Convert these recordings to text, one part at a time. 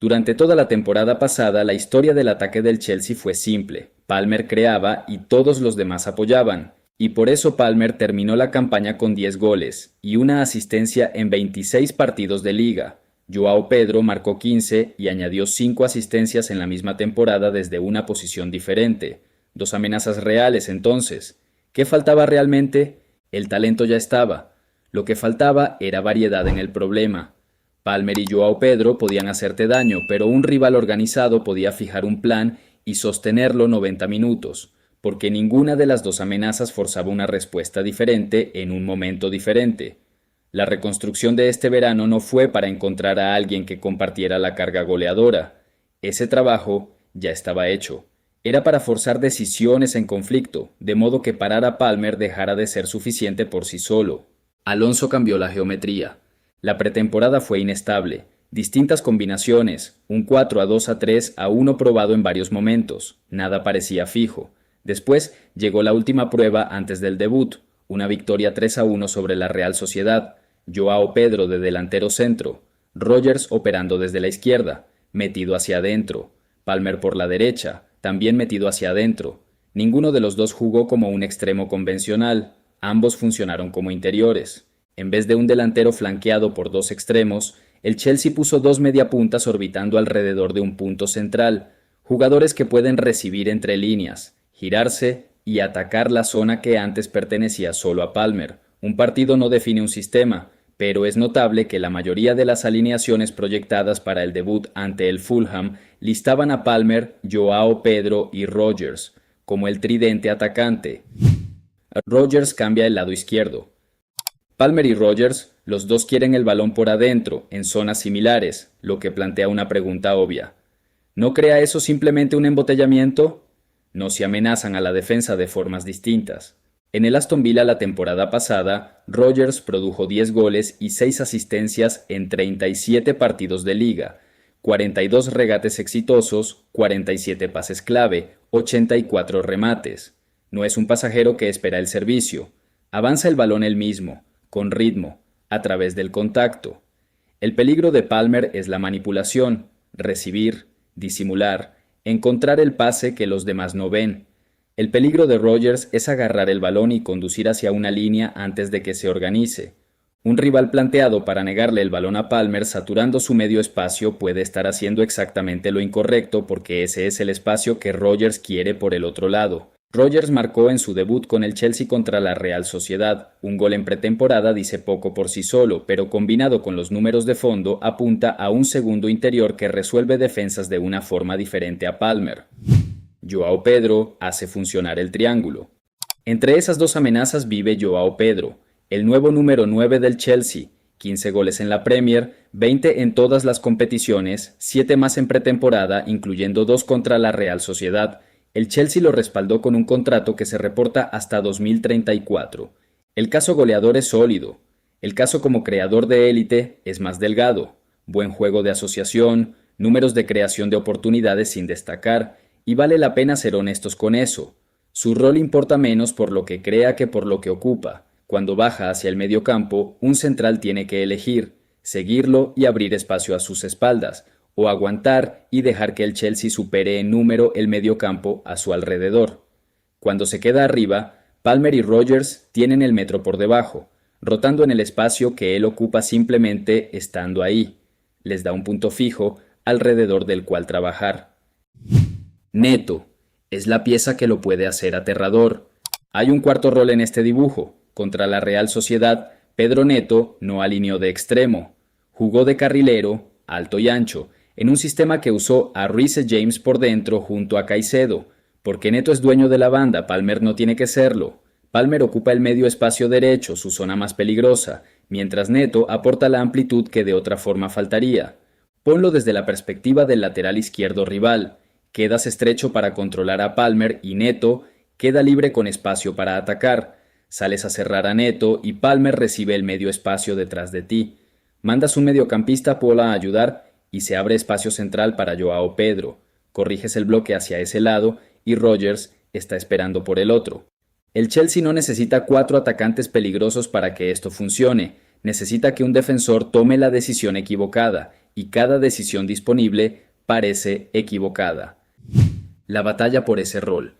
Durante toda la temporada pasada, la historia del ataque del Chelsea fue simple. Palmer creaba y todos los demás apoyaban, y por eso Palmer terminó la campaña con 10 goles y una asistencia en 26 partidos de liga. Joao Pedro marcó 15 y añadió 5 asistencias en la misma temporada desde una posición diferente. 2 amenazas reales entonces. ¿Qué faltaba realmente? El talento ya estaba. Lo que faltaba era variedad en el problema. Palmer y Joao Pedro podían hacerte daño, pero un rival organizado podía fijar un plan y sostenerlo 90 minutos, porque ninguna de las dos amenazas forzaba una respuesta diferente en un momento diferente. La reconstrucción de este verano no fue para encontrar a alguien que compartiera la carga goleadora. Ese trabajo ya estaba hecho. Era para forzar decisiones en conflicto, de modo que parar a Palmer dejara de ser suficiente por sí solo. Alonso cambió la geometría. La pretemporada fue inestable. Distintas combinaciones, un 4-2-3-1 probado en varios momentos. Nada parecía fijo. Después llegó la última prueba antes del debut, una victoria 3-1 sobre la Real Sociedad. Joao Pedro de delantero centro, Rodgers operando desde la izquierda, metido hacia adentro, Palmer por la derecha, también metido hacia adentro. Ninguno de los dos jugó como un extremo convencional, ambos funcionaron como interiores. En vez de un delantero flanqueado por dos extremos, el Chelsea puso dos mediapuntas orbitando alrededor de un punto central, jugadores que pueden recibir entre líneas, girarse y atacar la zona que antes pertenecía solo a Palmer. Un partido no define un sistema, pero es notable que la mayoría de las alineaciones proyectadas para el debut ante el Fulham listaban a Palmer, Joao Pedro y Rodgers como el tridente atacante. Rodgers cambia el lado izquierdo. Palmer y Rodgers, los dos quieren el balón por adentro, en zonas similares, lo que plantea una pregunta obvia. ¿No crea eso simplemente un embotellamiento? No se amenazan a la defensa de formas distintas. En el Aston Villa la temporada pasada, Rodgers produjo 10 goles y 6 asistencias en 37 partidos de liga, 42 regates exitosos, 47 pases clave, 84 remates. No es un pasajero que espera el servicio. Avanza el balón él mismo, con ritmo, a través del contacto. El peligro de Palmer es la manipulación, recibir, disimular, encontrar el pase que los demás no ven. El peligro de Rodgers es agarrar el balón y conducir hacia una línea antes de que se organice. Un rival planteado para negarle el balón a Palmer saturando su medio espacio puede estar haciendo exactamente lo incorrecto porque ese es el espacio que Rodgers quiere por el otro lado. Rodgers marcó en su debut con el Chelsea contra la Real Sociedad. Un gol en pretemporada dice poco por sí solo, pero combinado con los números de fondo apunta a un segundo interior que resuelve defensas de una forma diferente a Palmer. Joao Pedro hace funcionar el triángulo. Entre esas dos amenazas vive Joao Pedro, el nuevo número 9 del Chelsea, 15 goles en la Premier, 20 en todas las competiciones, 7 más en pretemporada, incluyendo 2 contra la Real Sociedad. El Chelsea lo respaldó con un contrato que se reporta hasta 2034. El caso goleador es sólido. El caso como creador de élite es más delgado. Buen juego de asociación, números de creación de oportunidades sin destacar, y vale la pena ser honestos con eso. Su rol importa menos por lo que crea que por lo que ocupa. Cuando baja hacia el mediocampo, un central tiene que elegir, seguirlo y abrir espacio a sus espaldas, o aguantar y dejar que el Chelsea supere en número el mediocampo a su alrededor. Cuando se queda arriba, Palmer y Rodgers tienen el metro por debajo, rotando en el espacio que él ocupa simplemente estando ahí. Les da un punto fijo alrededor del cual trabajar. Neto es la pieza que lo puede hacer aterrador. Hay un cuarto rol en este dibujo. Contra la Real Sociedad, Pedro Neto no alineó de extremo. Jugó de carrilero, alto y ancho, en un sistema que usó a Reece James por dentro junto a Caicedo. Porque Neto es dueño de la banda, Palmer no tiene que serlo. Palmer ocupa el medio espacio derecho, su zona más peligrosa, mientras Neto aporta la amplitud que de otra forma faltaría. Ponlo desde la perspectiva del lateral izquierdo rival. Quedas estrecho para controlar a Palmer y Neto queda libre con espacio para atacar. Sales a cerrar a Neto y Palmer recibe el medio espacio detrás de ti. Mandas un mediocampista Pola a ayudar y se abre espacio central para Joao Pedro. Corriges el bloque hacia ese lado y Rodgers está esperando por el otro. El Chelsea no necesita 4 atacantes peligrosos para que esto funcione. necesita que un defensor tome la decisión equivocada, y cada decisión disponible parece equivocada. La batalla por ese rol.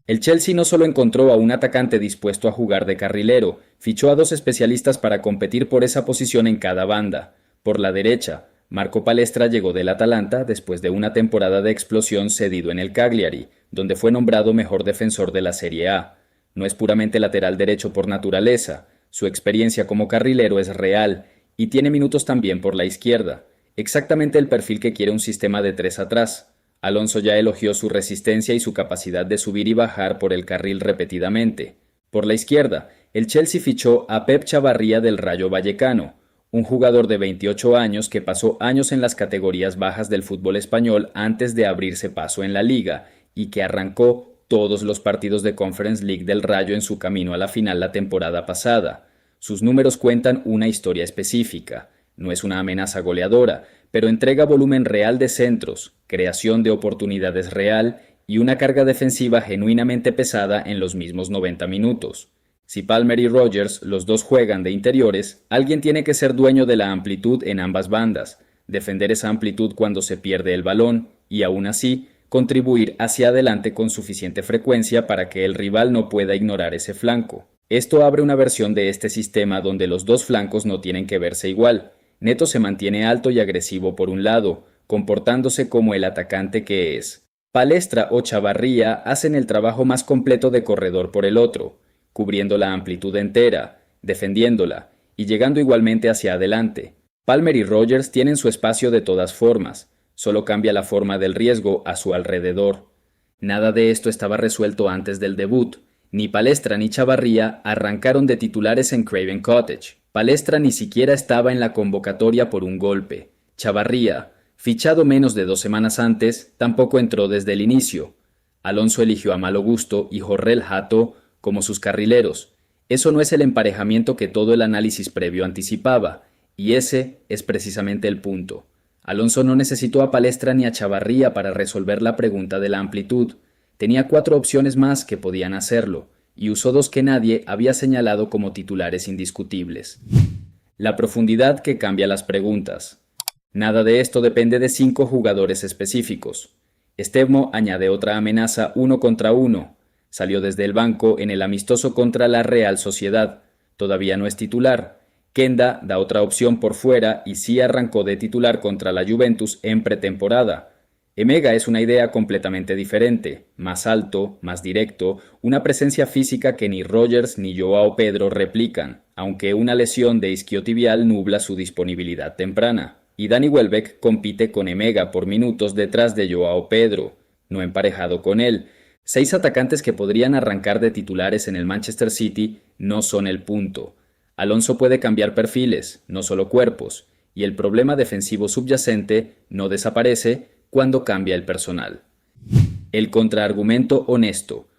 El Chelsea no solo encontró a un atacante dispuesto a jugar de carrilero, fichó a dos especialistas para competir por esa posición en cada banda. Por la derecha, Marco Palestra llegó del Atalanta después de una temporada de explosión cedido en el Cagliari, donde fue nombrado mejor defensor de la Serie A. No es puramente lateral derecho por naturaleza, su experiencia como carrilero es real, y tiene minutos también por la izquierda, exactamente el perfil que quiere un sistema de tres atrás. Alonso ya elogió su resistencia y su capacidad de subir y bajar por el carril repetidamente. Por la izquierda, el Chelsea fichó a Pep Chavarría del Rayo Vallecano, un jugador de 28 años que pasó años en las categorías bajas del fútbol español antes de abrirse paso en la liga y que arrancó todos los partidos de Conference League del Rayo en su camino a la final la temporada pasada. Sus números cuentan una historia específica. No es una amenaza goleadora, pero entrega volumen real de centros, creación de oportunidades real y una carga defensiva genuinamente pesada en los mismos 90 minutos. Si Palmer y Rodgers, los dos juegan de interiores, alguien tiene que ser dueño de la amplitud en ambas bandas, defender esa amplitud cuando se pierde el balón y, aún así, contribuir hacia adelante con suficiente frecuencia para que el rival no pueda ignorar ese flanco. Esto abre una versión de este sistema donde los dos flancos no tienen que verse igual. Neto se mantiene alto y agresivo por un lado, comportándose como el atacante que es. Palestra o Chavarría hacen el trabajo más completo de corredor por el otro, cubriendo la amplitud entera, defendiéndola y llegando igualmente hacia adelante. Palmer y Rodgers tienen su espacio de todas formas, solo cambia la forma del riesgo a su alrededor. Nada de esto estaba resuelto antes del debut. Ni Palestra ni Chavarría arrancaron de titulares en Craven Cottage. Palestra ni siquiera estaba en la convocatoria por un golpe. Chavarría, fichado menos de 2 semanas antes, tampoco entró desde el inicio. Alonso eligió a Malo Gusto y Jorrel Hato como sus carrileros. Eso no es el emparejamiento que todo el análisis previo anticipaba, y ese es precisamente el punto. Alonso no necesitó a Palestra ni a Chavarría para resolver la pregunta de la amplitud. Tenía 4 opciones más que podían hacerlo, y usó 2 que nadie había señalado como titulares indiscutibles. La profundidad que cambia las preguntas. Nada de esto depende de 5 jugadores específicos. Estevmo añade otra amenaza 1 contra 1. Salió desde el banco en el amistoso contra la Real Sociedad. Todavía no es titular. Kenda da otra opción por fuera y sí arrancó de titular contra la Juventus en pretemporada. Emega es una idea completamente diferente, más alto, más directo, una presencia física que ni Rodgers ni Joao Pedro replican, aunque una lesión de isquiotibial nubla su disponibilidad temprana. Y Danny Welbeck compite con Emega por minutos detrás de Joao Pedro, no emparejado con él. 6 atacantes que podrían arrancar de titulares en el Manchester City no son el punto. Alonso puede cambiar perfiles, no solo cuerpos, y el problema defensivo subyacente no desaparece cuando cambia el personal. El contraargumento honesto.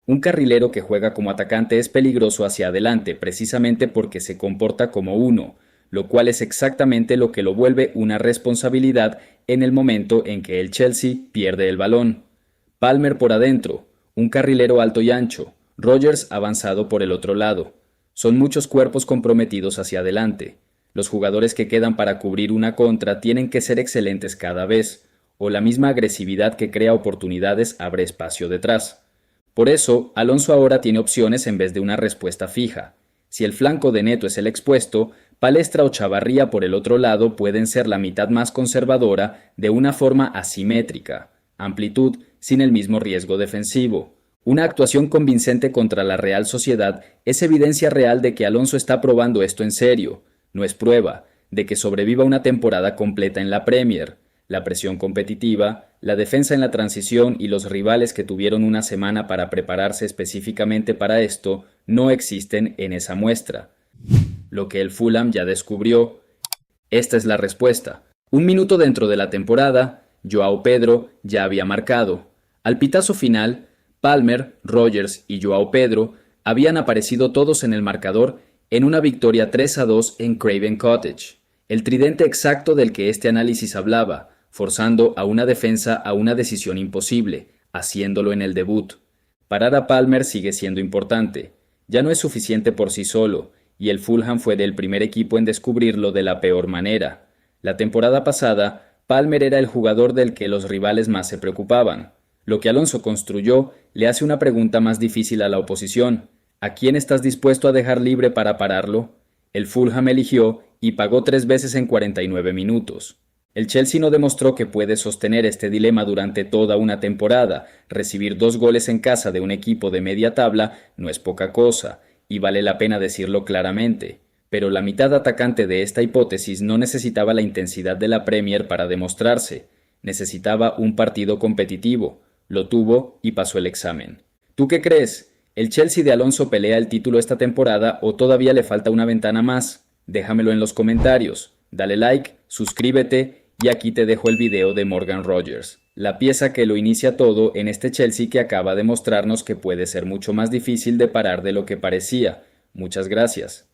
Un carrilero que juega como atacante es peligroso hacia adelante precisamente porque se comporta como uno, lo cual es exactamente lo que lo vuelve una responsabilidad en el momento en que el Chelsea pierde el balón. Palmer por adentro, un carrilero alto y ancho, Rodgers avanzado por el otro lado. Son muchos cuerpos comprometidos hacia adelante. Los jugadores que quedan para cubrir una contra tienen que ser excelentes cada vez, o la misma agresividad que crea oportunidades abre espacio detrás. Por eso, Alonso ahora tiene opciones en vez de una respuesta fija. Si el flanco de Neto es el expuesto, Palestra o Chavarría por el otro lado pueden ser la mitad más conservadora de una forma asimétrica, amplitud sin el mismo riesgo defensivo. Una actuación convincente contra la Real Sociedad es evidencia real de que Alonso está probando esto en serio. No es prueba de que sobreviva una temporada completa en la Premier. La presión competitiva, la defensa en la transición y los rivales que tuvieron una semana para prepararse específicamente para esto no existen en esa muestra. Lo que el Fulham ya descubrió. Esta es la respuesta. 1 minuto dentro de la temporada, Joao Pedro ya había marcado. Al pitazo final, Palmer, Rodgers y Joao Pedro habían aparecido todos en el marcador en una victoria 3-2 en Craven Cottage, el tridente exacto del que este análisis hablaba, forzando a una defensa a una decisión imposible, haciéndolo en el debut. Parar a Palmer sigue siendo importante, ya no es suficiente por sí solo, y el Fulham fue el primer equipo en descubrirlo de la peor manera. La temporada pasada, Palmer era el jugador del que los rivales más se preocupaban. Lo que Alonso construyó le hace una pregunta más difícil a la oposición. ¿A quién estás dispuesto a dejar libre para pararlo? El Fulham eligió y pagó 3 veces en 49 minutos. El Chelsea no demostró que puede sostener este dilema durante toda una temporada. Recibir 2 goles en casa de un equipo de media tabla no es poca cosa, y vale la pena decirlo claramente. Pero la mitad atacante de esta hipótesis no necesitaba la intensidad de la Premier para demostrarse. Necesitaba un partido competitivo. Lo tuvo y pasó el examen. ¿Tú qué crees? ¿El Chelsea de Alonso pelea el título esta temporada o todavía le falta una ventana más? Déjamelo en los comentarios. Dale like, suscríbete y aquí te dejo el video de Morgan Rogers, la pieza que lo inicia todo en este Chelsea que acaba de mostrarnos que puede ser mucho más difícil de parar de lo que parecía. Muchas gracias.